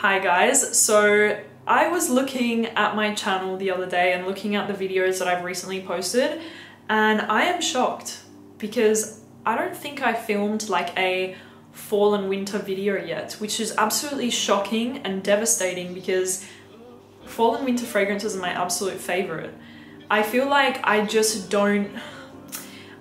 Hi guys, so I was looking at my channel the other day and looking at the videos that I've recently posted, and I am shocked because I don't think I filmed like a fall and winter video yet, which is absolutely shocking and devastating because fall and winter fragrances are my absolute favorite. I feel like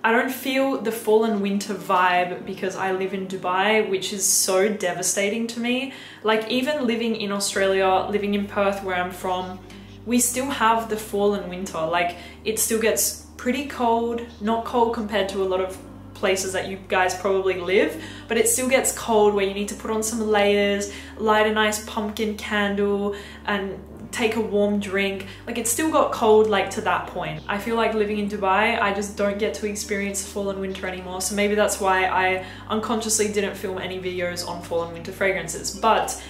I don't feel the fall and winter vibe because I live in Dubai, which is so devastating to me. Like even living in Australia, living in Perth where I'm from, we still have the fall and winter. Like it still gets pretty cold, not cold compared to a lot of places that you guys probably live, but it still gets cold where you need to put on some layers, light a nice pumpkin candle and take a warm drink. Like it still got cold like to that point. I feel like living in Dubai, I just don't get to experience fall and winter anymore. So maybe that's why I unconsciously didn't film any videos on fall and winter fragrances. But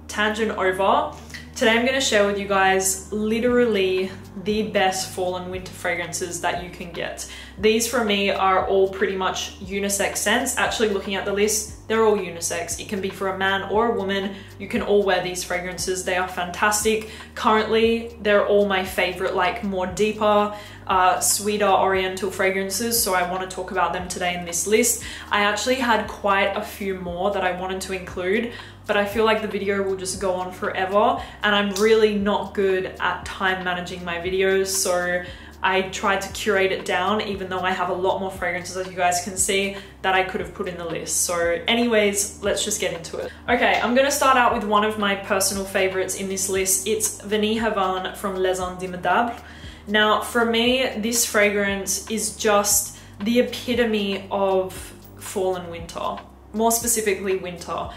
tangent over. Today I'm going to share with you guys literally the best fall and winter fragrances that you can get. These for me are all pretty much unisex scents. Actually looking at the list, they're all unisex. It can be for a man or a woman. You can all wear these fragrances. They are fantastic. Currently, they're all my favorite, like more deeper, sweeter oriental fragrances. So I want to talk about them today in this list. I actually had quite a few more that I wanted to include, but I feel like the video will just go on forever and I'm really not good at time managing my videos. So I tried to curate it down, even though I have a lot more fragrances, as you guys can see, that I could have put in the list. So anyways, let's just get into it. Okay, I'm gonna start out with one of my personal favorites in this list. It's Vanille Havane from Les Indemodables. Now, for me, this fragrance is just the epitome of fall and winter, more specifically winter.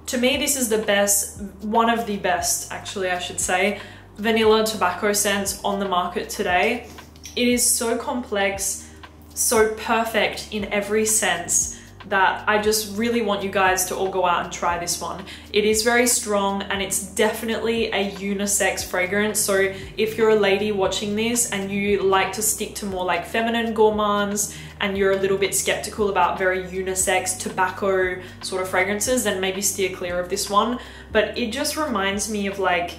To me, this is the best, one of the best, actually, I should say, vanilla tobacco scents on the market today. It is so complex, so perfect in every sense that I just really want you guys to all go out and try this one. It is very strong and it's definitely a unisex fragrance. So if you're a lady watching this and you like to stick to more like feminine gourmands and you're a little bit skeptical about very unisex tobacco sort of fragrances, then maybe steer clear of this one. But it just reminds me of like,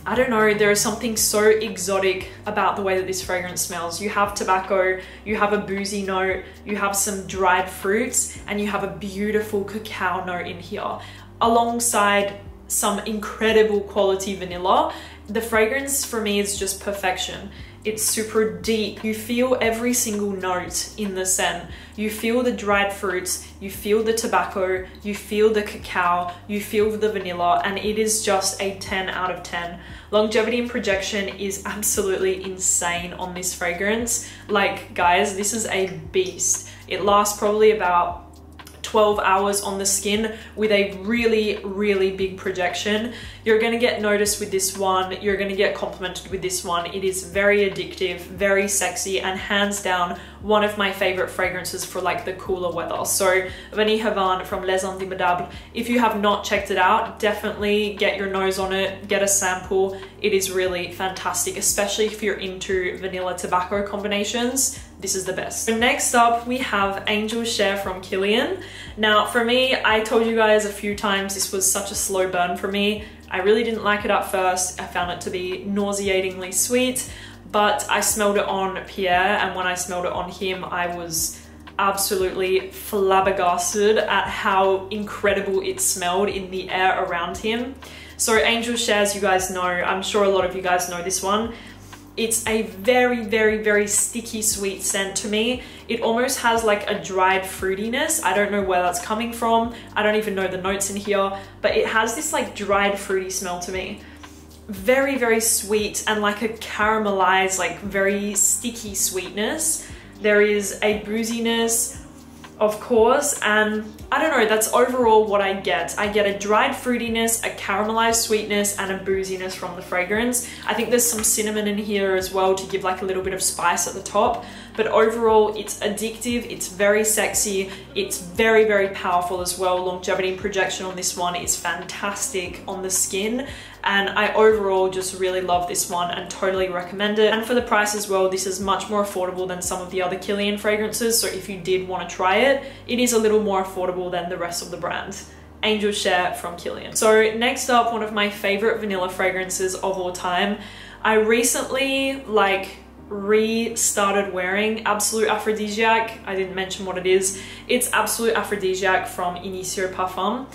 I don't know, there is something so exotic about the way that this fragrance smells. You have tobacco, you have a boozy note, you have some dried fruits, and you have a beautiful cacao note in here, alongside some incredible quality vanilla. The fragrance for me is just perfection. It's super deep. You feel every single note in the scent. You feel the dried fruits, you feel the tobacco, you feel the cacao, you feel the vanilla, and it is just a 10 out of 10. Longevity and projection is absolutely insane on this fragrance. Like, guys, this is a beast. It lasts probably about 12 hours on the skin with a really, really big projection. You're gonna get noticed with this one. You're gonna get complimented with this one. It is very addictive, very sexy, and hands down one of my favorite fragrances for like the cooler weather. So Vanille Havane from Les Indemodables. If you have not checked it out, definitely get your nose on it, get a sample. It is really fantastic, especially if you're into vanilla tobacco combinations. This is the best. So next up, we have Angel Share from Kilian. Now, for me, I told you guys a few times this was such a slow burn for me. I really didn't like it at first. I found it to be nauseatingly sweet, but I smelled it on Pierre, and when I smelled it on him, I was absolutely flabbergasted at how incredible it smelled in the air around him. So Angel Share, as you guys know, I'm sure a lot of you guys know this one. It's a very, very, very sticky sweet scent to me. It almost has like a dried fruitiness. I don't know where that's coming from. I don't even know the notes in here, but it has this like dried fruity smell to me. Very, very sweet and like a caramelized, like very sticky sweetness. There is a booziness, of course, and I don't know, that's overall what I get. I get a dried fruitiness, a caramelized sweetness, and a booziness from the fragrance. I think there's some cinnamon in here as well to give like a little bit of spice at the top, but overall it's addictive, it's very sexy, it's very, very powerful as well. Longevity and projection on this one is fantastic on the skin, and I overall just really love this one and totally recommend it. And for the price as well, this is much more affordable than some of the other Kilian fragrances, so if you did want to try it, it is a little more affordable than the rest of the brand. Angel Share from Kilian. So next up, one of my favorite vanilla fragrances of all time. I recently restarted wearing Absolute Aphrodisiac. I didn't mention what it is. It's Absolute Aphrodisiac from Initio Parfums.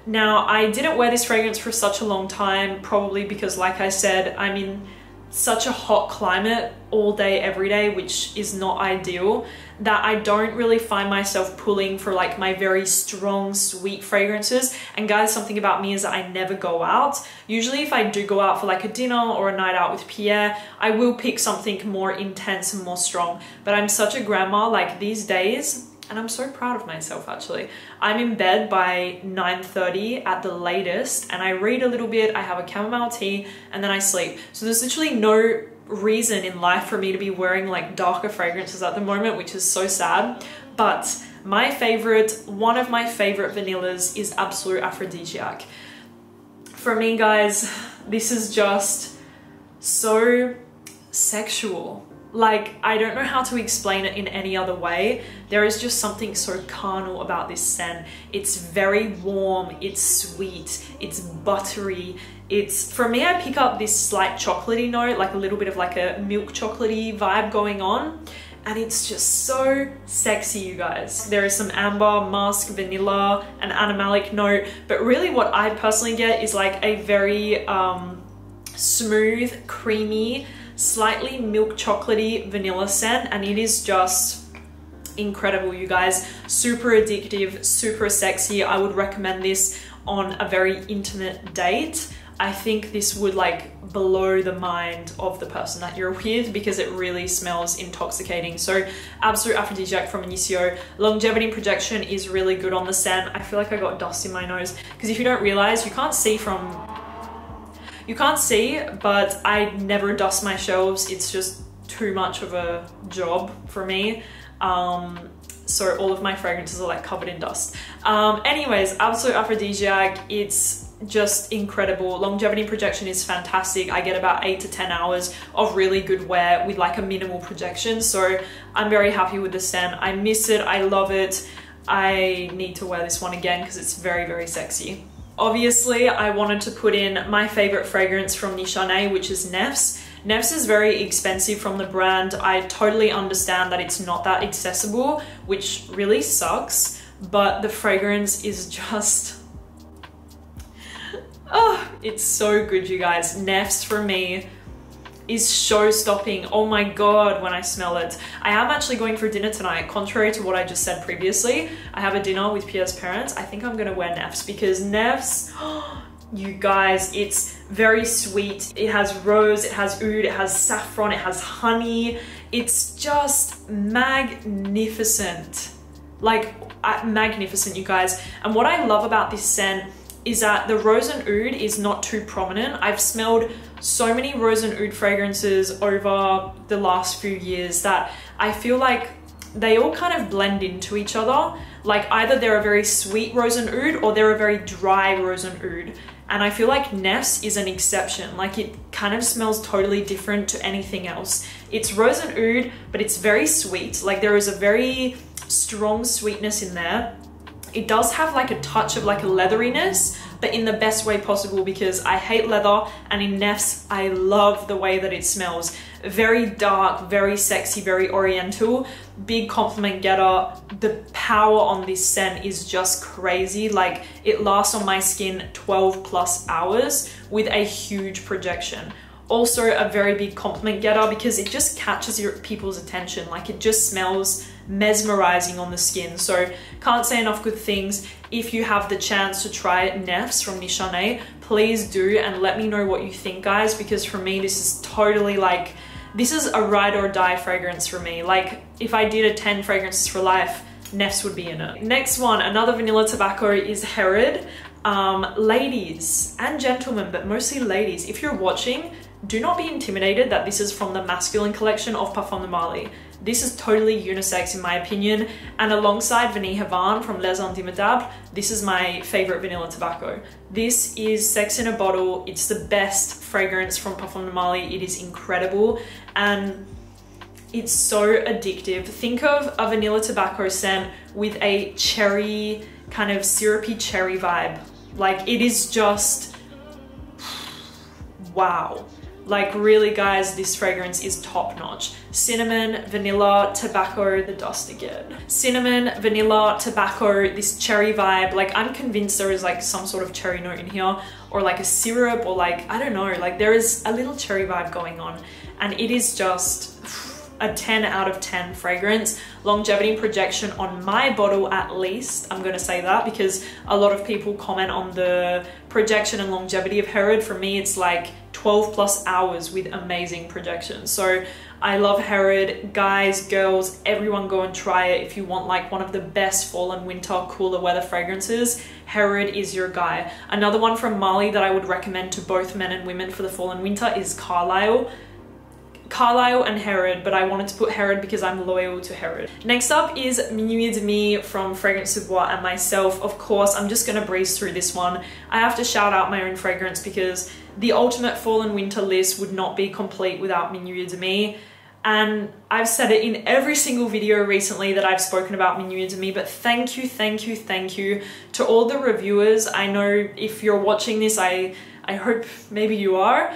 Now, I didn't wear this fragrance for such a long time, probably because, like I said, I'm in such a hot climate all day, every day, which is not ideal, that I don't really find myself pulling for like my very strong, sweet fragrances. And guys, something about me is that I never go out. Usually if I do go out for like a dinner or a night out with Pierre, I will pick something more intense and more strong. But I'm such a grandma like these days, and I'm so proud of myself actually. I'm in bed by 9:30 at the latest, and I read a little bit, I have a chamomile tea, and then I sleep. So there's literally no reason in life for me to be wearing like darker fragrances at the moment, which is so sad. But my favorite, one of my favorite vanillas is Absolute Aphrodisiac. For me, guys, this is just so sexual. Like, I don't know how to explain it in any other way. There is just something so carnal about this scent. It's very warm, it's sweet, it's buttery. It's, for me, I pick up this slight chocolatey note, like a little bit of like a milk chocolatey vibe going on. And it's just so sexy, you guys. There is some amber, musk, vanilla, an animalic note. But really what I personally get is like a very smooth, creamy, slightly milk chocolatey vanilla scent, and it is just incredible, you guys. Super addictive, super sexy. I would recommend this on a very intimate date. I think this would like blow the mind of the person that you're with because it really smells intoxicating. So Absolute Aphrodisiac from Initio. Longevity and projection is really good on the scent. I feel like I got dust in my nose because if you don't realize, you can't see, but I never dust my shelves. It's just too much of a job for me. So all of my fragrances are like covered in dust. Anyways, Absolute Aphrodisiac, it's just incredible. Longevity and projection is fantastic. I get about 8 to 10 hours of really good wear with like a minimal projection. So I'm very happy with the scent. I miss it. I love it. I need to wear this one again because it's very, very sexy. Obviously, I wanted to put in my favorite fragrance from Nishane, which is Nefs. Nefs is very expensive from the brand. I totally understand that it's not that accessible, which really sucks, but the fragrance is just, oh, it's so good, you guys. Nefs for me is show-stopping. Oh my god, when I smell it. I am actually going for dinner tonight. Contrary to what I just said previously, I have a dinner with Pierre's parents. I think I'm gonna wear Nefs because Nefs, you guys, it's very sweet. It has rose, it has oud, it has saffron, it has honey. It's just magnificent. Like, magnificent, you guys. And what I love about this scent is that the rose and oud is not too prominent. I've smelled so many rose and oud fragrances over the last few years that I feel like they all kind of blend into each other. Like either they're a very sweet rose and oud or they're a very dry rose and oud. And I feel like Nefs is an exception. Like it kind of smells totally different to anything else. It's rose and oud, but it's very sweet. Like there is a very strong sweetness in there. It does have like a touch of like a leatheriness, but in the best way possible because I hate leather, and in Nefs, I love the way that it smells. Very dark, very sexy, very oriental. Big compliment getter. The power on this scent is just crazy. Like it lasts on my skin 12 plus hours with a huge projection. Also a very big compliment getter because it just catches people's attention. Like it just smells mesmerizing on the skin. So can't say enough good things. If you have the chance to try Nefs from Nishane, please do, and let me know what you think, guys, because for me this is totally like, this is a ride or die fragrance for me. Like if I did a 10 fragrances for life, Nefs would be in it. Next one, another vanilla tobacco is Herrera. Ladies and gentlemen, but mostly ladies, if you're watching, do not be intimidated that this is from the masculine collection of Parfums de Marly. This is totally unisex in my opinion, and alongside Vanille Havane from Les Indemodables, this is my favorite vanilla tobacco. This is sex in a bottle. It's the best fragrance from Parfums de Marly. It is incredible and it's so addictive. Think of a vanilla tobacco scent with a cherry kind of syrupy cherry vibe. Like it is just, wow. Like really guys, this fragrance is top notch. Cinnamon, vanilla, tobacco, the dust again. Cinnamon, vanilla, tobacco, this cherry vibe. Like I'm convinced there is like some sort of cherry note in here, or like a syrup, or like, I don't know, like there is a little cherry vibe going on. And it is just a 10 out of 10 fragrance. Longevity and projection on my bottle at least, I'm gonna say that, because a lot of people comment on the projection and longevity of Herrera. For me, it's like 12 plus hours with amazing projection. So I love Herrera. Guys, girls, everyone go and try it. If you want like one of the best fall and winter cooler weather fragrances, Herrera is your guy. Another one from Mali that I would recommend to both men and women for the fall and winter is Carlisle and Herrera, but I wanted to put Herrera because I'm loyal to Herrera. Next up is Minuit Demi from Fragrance du Bois and myself. Of course, I'm just gonna breeze through this one. I have to shout out my own fragrance because the ultimate fall and winter list would not be complete without Minuit Demi. And I've said it in every single video recently that I've spoken about Minuit Demi, but thank you to all the reviewers. I know if you're watching this, I hope maybe you are.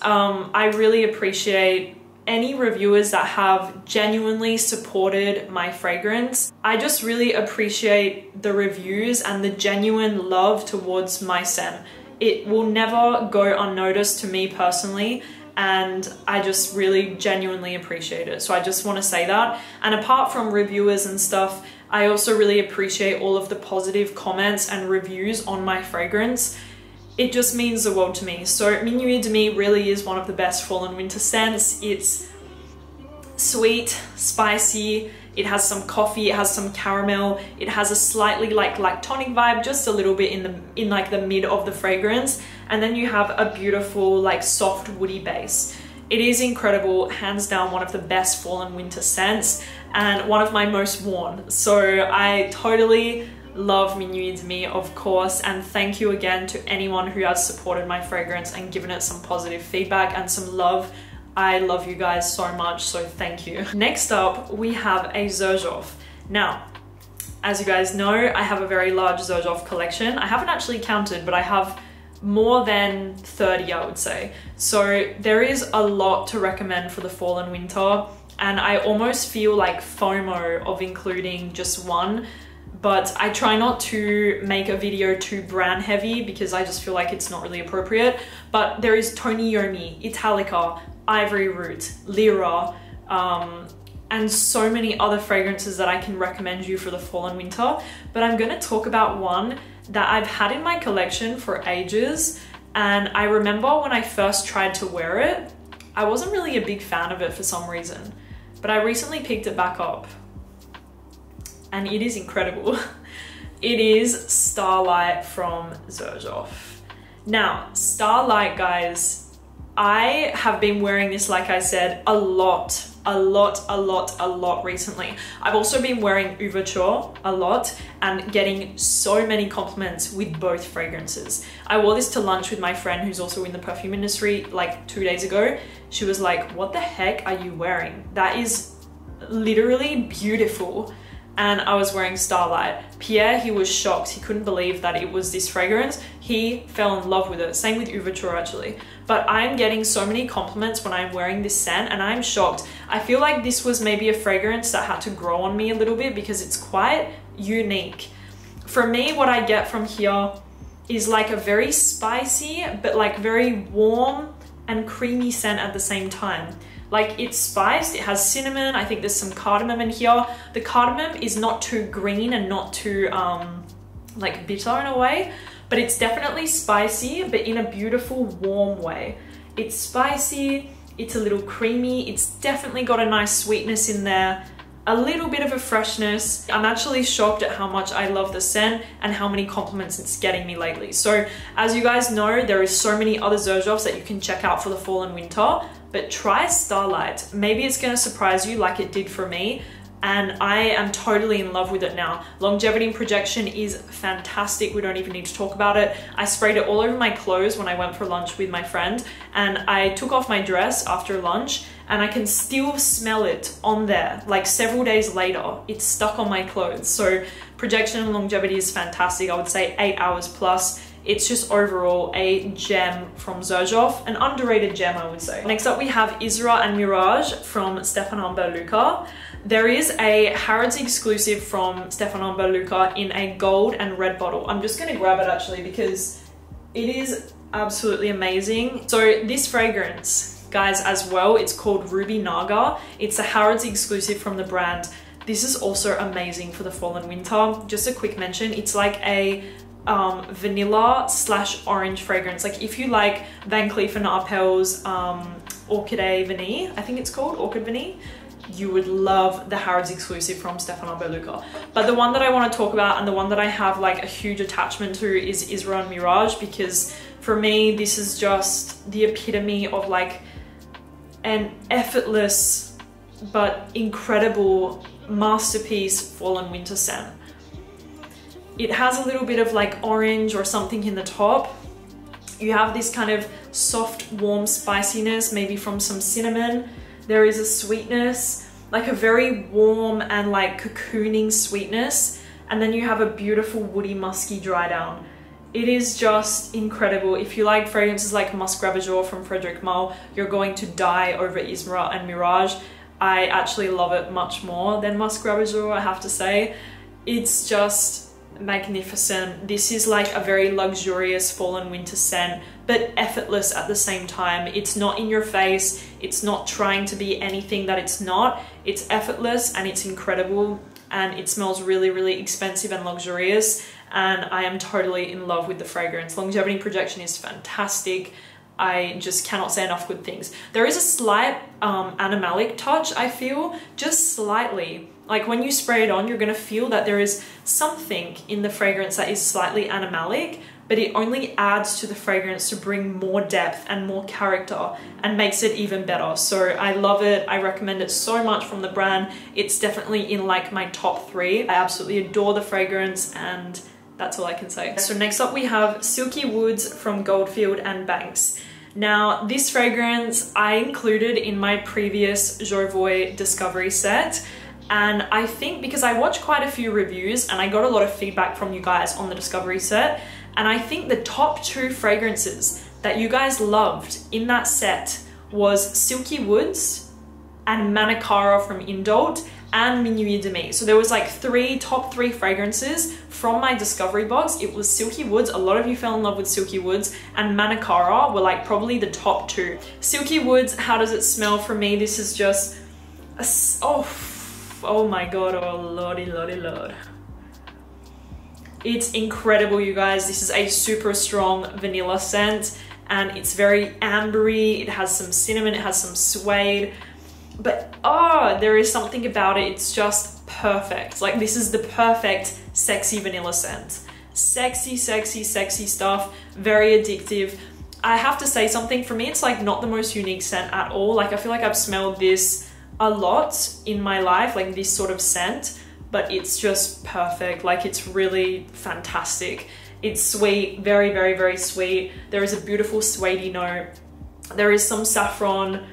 I really appreciate any reviewers that have genuinely supported my fragrance. I just really appreciate the reviews and the genuine love towards my scent. It will never go unnoticed to me personally, and I just really genuinely appreciate it. So I just want to say that. And apart from reviewers and stuff, I also really appreciate all of the positive comments and reviews on my fragrance. It just means the world to me. So Minuit Demi really is one of the best fall and winter scents. It's sweet, spicy, it has some coffee, it has some caramel, it has a slightly like lactonic vibe, just a little bit in like the mid of the fragrance. And then you have a beautiful like soft woody base. It is incredible, hands down one of the best fall and winter scents and one of my most worn. So I totally love Minuit Demi, of course, and thank you again to anyone who has supported my fragrance and given it some positive feedback and some love. I love you guys so much, so thank you. Next up, we have a Xerjoff. Now, as you guys know, I have a very large Xerjoff collection. I haven't actually counted, but I have more than 30, I would say. So there is a lot to recommend for the fall and winter, and I almost feel like FOMO of including just one. But I try not to make a video too brand heavy because I just feel like it's not really appropriate. But there is Tony Yomi, Italica, Ivory Root, Lyra, and so many other fragrances that I can recommend you for the fall and winter. But I'm gonna talk about one that I've had in my collection for ages. And I remember when I first tried to wear it, I wasn't really a big fan of it for some reason. But I recently picked it back up. And it is incredible. It is Starlight from Xerjoff. Now, Starlight, guys, I have been wearing this, like I said, a lot recently. I've also been wearing Ouverture a lot and getting so many compliments with both fragrances. I wore this to lunch with my friend who's also in the perfume industry like 2 days ago. She was like, what the heck are you wearing? That is literally beautiful. And I was wearing Starlight. Pierre, he was shocked. He couldn't believe that it was this fragrance. He fell in love with it. Same with Ouverture actually. But I'm getting so many compliments when I'm wearing this scent and I'm shocked. I feel like this was maybe a fragrance that had to grow on me a little bit because it's quite unique. For me, what I get from here is like a very spicy, but like very warm and creamy scent at the same time. Like it's spiced, it has cinnamon, I think there's some cardamom in here. The cardamom is not too green and not too like bitter in a way, but it's definitely spicy, but in a beautiful warm way. It's spicy, it's a little creamy, it's definitely got a nice sweetness in there, a little bit of a freshness. I'm actually shocked at how much I love the scent and how many compliments it's getting me lately. So as you guys know, there is so many other Xerjoffs that you can check out for the fall and winter, but try Starlight. Maybe it's gonna surprise you like it did for me, and I am totally in love with it now. Longevity and projection is fantastic. We don't even need to talk about it. I sprayed it all over my clothes when I went for lunch with my friend, and I took off my dress after lunch and I can still smell it on there like several days later. It's stuck on my clothes. So Projection and longevity is fantastic. I would say 8 hours plus. It's just overall a gem from Xerjoff, an underrated gem, I would say. Next up we have Isra&Miraj from Stephane. There is a Harrods exclusive from Stephane in a gold and red bottle. I'm just gonna grab it actually because it is absolutely amazing. So this fragrance, guys, as well, it's called Ruby Naga. It's a Harrods exclusive from the brand. This is also amazing for the fall and winter. Just a quick mention, it's like a vanilla / orange fragrance. Like if you like Van Cleef & Arpels Orchid Vanille, I think it's called Orchid Vanille, you would love the Harrods exclusive from Stephane. But the one that I want to talk about and the one that I have like a huge attachment to is Isra&Miraj, because for me this is just the epitome of like an effortless but incredible masterpiece fall and winter scent. It has a little bit of like orange or something in the top. You have this kind of soft, warm spiciness, maybe from some cinnamon. There is a sweetness, like a very warm and like cocooning sweetness. And then you have a beautiful woody, musky dry down. It is just incredible. If you like fragrances like Musk Ravageur from Frederic Malle, you're going to die over Ismara&Miraj. I actually love it much more than Musk Ravageur, I have to say. It's just magnificent. This is like a very luxurious fall and winter scent, but effortless at the same time. It's not in your face. It's not trying to be anything that it's not. It's effortless and it's incredible, and it smells really, really expensive and luxurious, and I am totally in love with the fragrance. Longevity and projection is fantastic. I just cannot say enough good things. There is a slight animalic touch, I feel, just slightly. Like when you spray it on, you're gonna feel that there is something in the fragrance that is slightly animalic, but it only adds to the fragrance to bring more depth and more character and makes it even better. So I love it. I recommend it so much from the brand. It's definitely in like my top 3. I absolutely adore the fragrance, and that's all I can say. So next up we have Silky Woods from Goldfield&Banks. Now this fragrance I included in my previous Jovoy discovery set. And I think because I watched quite a few reviews and I got a lot of feedback from you guys on the discovery set, and I think the top 2 fragrances that you guys loved in that set was Silky Woods and Manakara from Indult and Minuit Demi. So there was like top 3 fragrances from my discovery box. It was Silky Woods. A lot of you fell in love with Silky Woods, and Manakara were like probably the top 2. Silky Woods, how does it smell for me? This is just a, oh my god, oh lordy lord. It's incredible, you guys. This is a super strong vanilla scent, and it's very ambery. It has some cinnamon, it has some suede, but there is something about it. It's just perfect. Like this is the perfect sexy vanilla scent. Sexy, sexy, sexy stuff, very addictive. I have to say something, for me it's like not the most unique scent at all. Like I feel like I've smelled this a lot in my life, like this sort of scent, but it's just perfect. Like it's really fantastic. It's sweet, very, very, very sweet. There is a beautiful suede note. There is some saffron.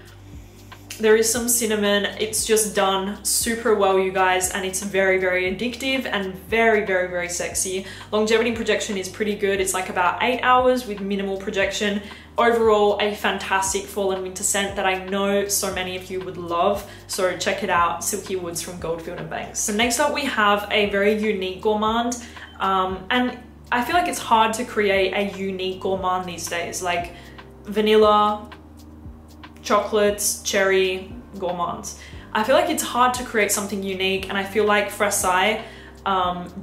There is some cinnamon. It's just done super well, you guys, and it's very, very addictive and very, very, very sexy. Longevity and projection is pretty good. It's like about 8 hours with minimal projection. Overall, a fantastic fall and winter scent that I know so many of you would love. So check it out, Silky Woods from Goldfield&Banks. So next up we have a very unique gourmand, and I feel like it's hard to create a unique gourmand these days. Like vanilla, chocolates, cherry, gourmands. I feel like it's hard to create something unique, and I feel like Frassai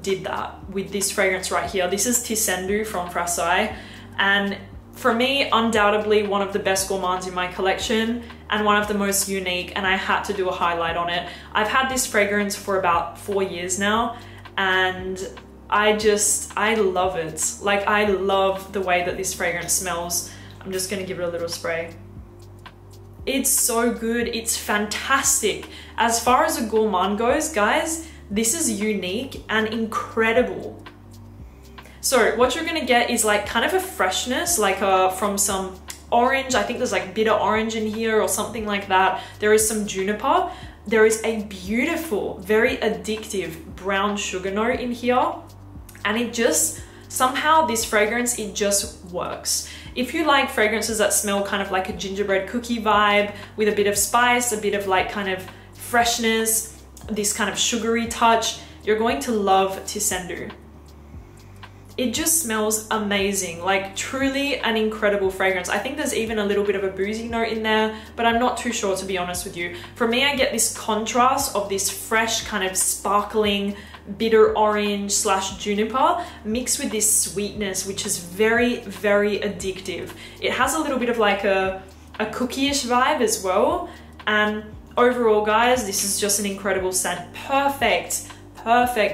did that with this fragrance right here. This is Teisenddu from Frassai, and for me, undoubtedly one of the best gourmands in my collection and one of the most unique, and I had to do a highlight on it. I've had this fragrance for about 4 years now, and I love it. Like I love the way that this fragrance smells. I'm just gonna give it a little spray. It's so good, it's fantastic. As far as a gourmand goes, guys, this is unique and incredible. So what you're gonna get is like kind of a freshness, like from some orange. I think there's like bitter orange in here or something like that. There is some juniper. There is a beautiful, very addictive brown sugar note in here. And it just, somehow this fragrance, it just works. If you like fragrances that smell kind of like a gingerbread cookie vibe with a bit of spice, a bit of like kind of freshness, this kind of sugary touch, you're going to love Teisenddu. It just smells amazing, like truly an incredible fragrance. I think there's even a little bit of a boozy note in there, but I'm not too sure, to be honest with you. For me, I get this contrast of this fresh kind of sparkling bitter orange / juniper mixed with this sweetness, which is very, very addictive. It has a little bit of like a cookie-ish vibe as well. And overall, guys, this is just an incredible scent. Perfect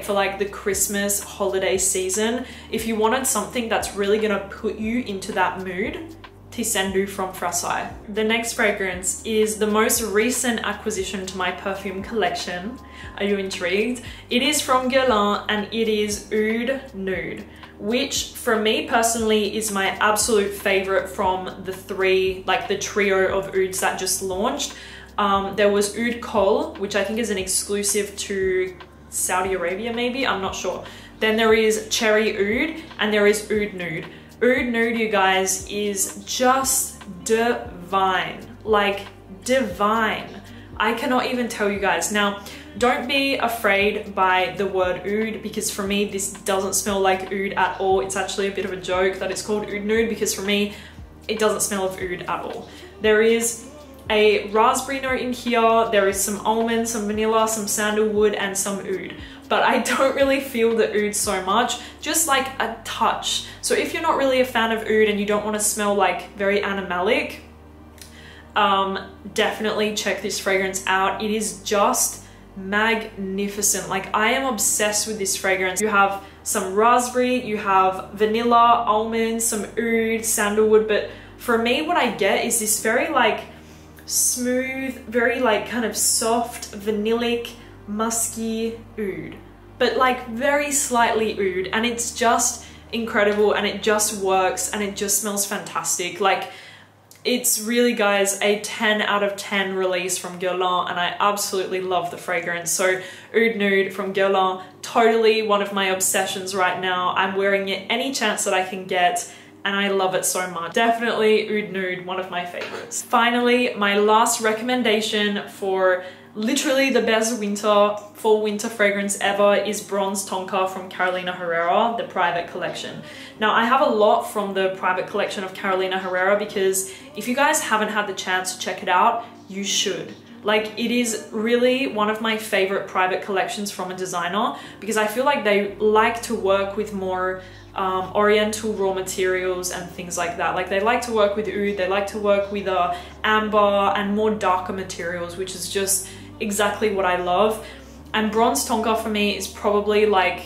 for like the Christmas holiday season. If you wanted something that's really gonna put you into that mood, Teisenddu from Frassai. The next fragrance is the most recent acquisition to my perfume collection. Are you intrigued? It is from Guerlain and it is Oud Nude, which for me personally is my absolute favorite from the three, like the trio of Ouds that just launched. There was Oud Col, which I think is an exclusive to Saudi Arabia maybe, I'm not sure. Then there is Cherry Oud and there is Oud Nude. Oud Nude, you guys, is just divine, like divine. I cannot even tell you guys. Now, don't be afraid by the word oud, because for me, this doesn't smell like oud at all. It's actually a bit of a joke that it's called Oud Nude, because for me, it doesn't smell of oud at all. There is a raspberry note in here, there is some almond, some vanilla, some sandalwood, and some oud. But I don't really feel the oud so much, just like a touch. So if you're not really a fan of oud and you don't want to smell like very animalic, definitely check this fragrance out. It is just magnificent. Like, I am obsessed with this fragrance. You have some raspberry, you have vanilla, almond, some oud, sandalwood, but for me what I get is this very like smooth, very like kind of soft, vanillic, musky oud, but like very slightly oud, and it's just incredible and it just works and it just smells fantastic. Like, it's really, guys, a 10 out of 10 release from Guerlain, and I absolutely love the fragrance. So Oud Nude from Guerlain, totally one of my obsessions right now. I'm wearing it any chance that I can get, and I love it so much. Definitely Oud Nude, one of my favorites. Finally, my last recommendation for literally the best fall winter fragrance ever is Bronze Tonka from Carolina Herrera, the private collection. Now, I have a lot from the private collection of Carolina Herrera, because if you guys haven't had the chance to check it out, you should. Like, it is really one of my favorite private collections from a designer, because I feel like they like to work with more oriental raw materials and things like that. Like, they like to work with oud, they like to work with amber and more darker materials, which is just exactly what I love. And Bronze Tonka for me is probably like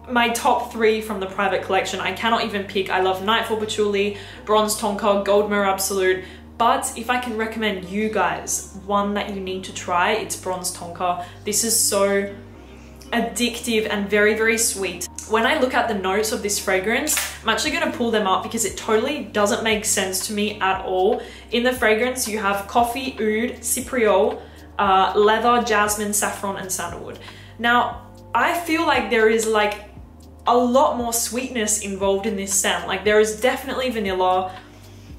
my top 3 from the private collection. I cannot even pick. I love Nightfall Patchouli, Bronze Tonka, Gold Mirror Absolute. But if I can recommend you guys one that you need to try, it's Bronze Tonka. This is so addictive and very, very sweet. When I look at the notes of this fragrance, I'm actually going to pull them up because it totally doesn't make sense to me at all. In the fragrance, you have coffee, oud, cypriol, leather, jasmine, saffron, and sandalwood. Now, I feel like there is like a lot more sweetness involved in this scent. Like, there is definitely vanilla.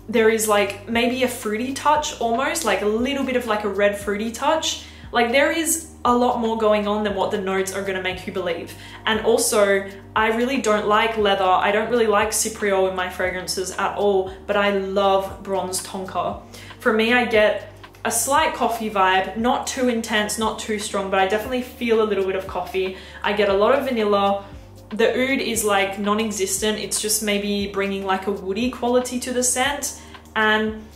There is like maybe a fruity touch, almost like a little bit of like a red fruity touch. Like, there is a lot more going on than what the notes are going to make you believe. And also, I really don't like leather. I don't really like cypriol in my fragrances at all, but I love Bronze Tonka. For me, I get a slight coffee vibe, not too intense, not too strong, but I definitely feel a little bit of coffee. I get a lot of vanilla. The oud is like non-existent. It's just maybe bringing like a woody quality to the scent. And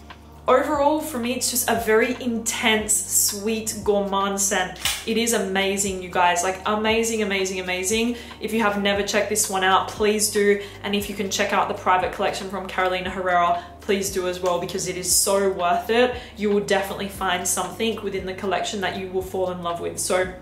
overall, for me, it's just a very intense, sweet, gourmand scent. It is amazing, you guys. Like, amazing, amazing, amazing. If you have never checked this one out, please do. And if you can check out the private collection from Carolina Herrera, please do as well, because it is so worth it. You will definitely find something within the collection that you will fall in love with. So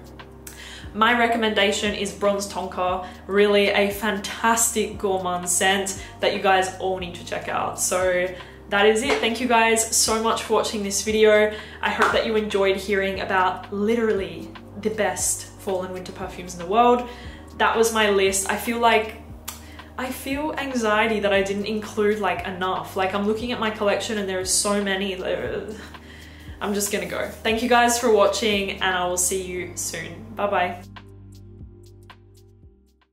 my recommendation is Bronze Tonka. Really a fantastic gourmand scent that you guys all need to check out. So that is it. Thank you guys so much for watching this video. I hope that you enjoyed hearing about literally the best fall and winter perfumes in the world. That was my list. I feel anxiety that I didn't include like enough. Like I'm looking at my collection and there are so many. I'm just gonna go. Thank you guys for watching and I will see you soon. Bye bye.